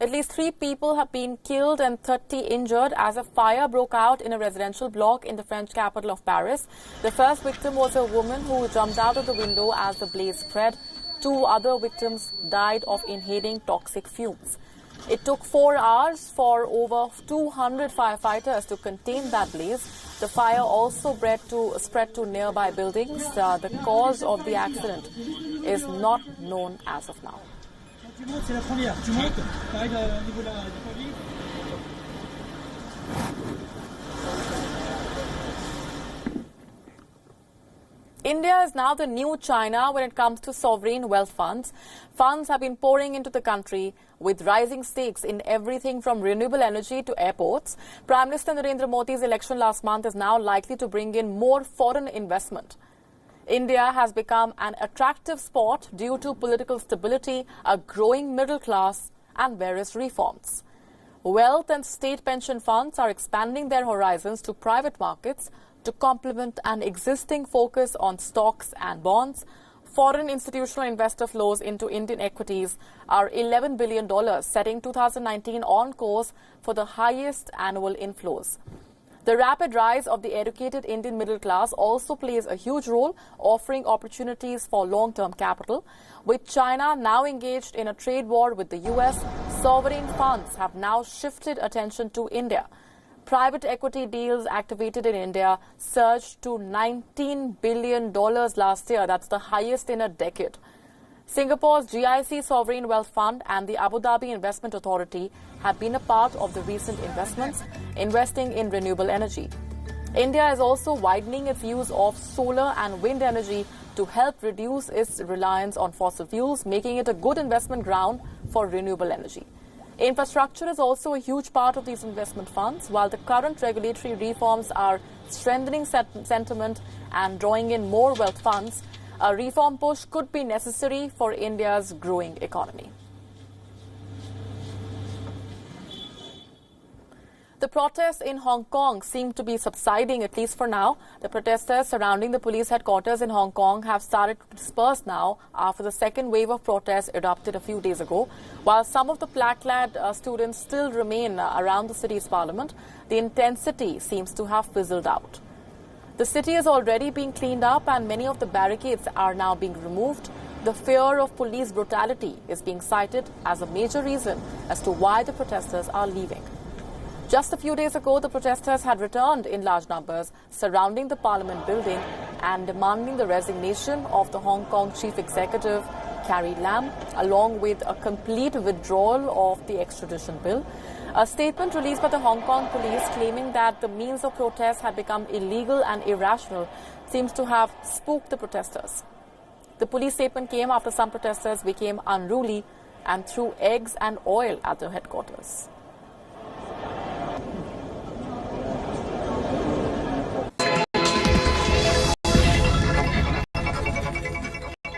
At least 3 people have been killed and 30 injured as a fire broke out in a residential block in the French capital of Paris. The first victim was a woman who jumped out of the window as the blaze spread. 2 other victims died of inhaling toxic fumes. It took 4 hours for over 200 firefighters to contain that blaze. The fire also spread to nearby buildings. The cause of the accident is not known as of now. India is now the new China when it comes to sovereign wealth funds. Funds have been pouring into the country with rising stakes in everything from renewable energy to airports. Prime Minister Narendra Modi's election last month is now likely to bring in more foreign investment. India has become an attractive spot due to political stability, a growing middle class, and various reforms. Wealth and state pension funds are expanding their horizons to private markets to complement an existing focus on stocks and bonds. Foreign institutional investor flows into Indian equities are $11 billion, setting 2019 on course for the highest annual inflows. The rapid rise of the educated Indian middle class also plays a huge role, offering opportunities for long-term capital. With China now engaged in a trade war with the US, sovereign funds have now shifted attention to India. Private equity deals activated in India surged to $19 billion last year. That's the highest in a decade. Singapore's GIC Sovereign Wealth Fund and the Abu Dhabi Investment Authority have been a part of the recent investments, investing in renewable energy. India is also widening its use of solar and wind energy to help reduce its reliance on fossil fuels, making it a good investment ground for renewable energy. Infrastructure is also a huge part of these investment funds. While the current regulatory reforms are strengthening sentiment and drawing in more wealth funds, a reform push could be necessary for India's growing economy. The protests in Hong Kong seem to be subsiding, at least for now. The protesters surrounding the police headquarters in Hong Kong have started to disperse now after the second wave of protests erupted a few days ago. While some of the black-clad students still remain around the city's parliament, the intensity seems to have fizzled out. The city is already being cleaned up and many of the barricades are now being removed. The fear of police brutality is being cited as a major reason as to why the protesters are leaving. Just a few days ago, the protesters had returned in large numbers, surrounding the Parliament building and demanding the resignation of the Hong Kong Chief Executive, Carrie Lam, along with a complete withdrawal of the extradition bill. A statement released by the Hong Kong police claiming that the means of protest had become illegal and irrational seems to have spooked the protesters. The police statement came after some protesters became unruly and threw eggs and oil at the headquarters.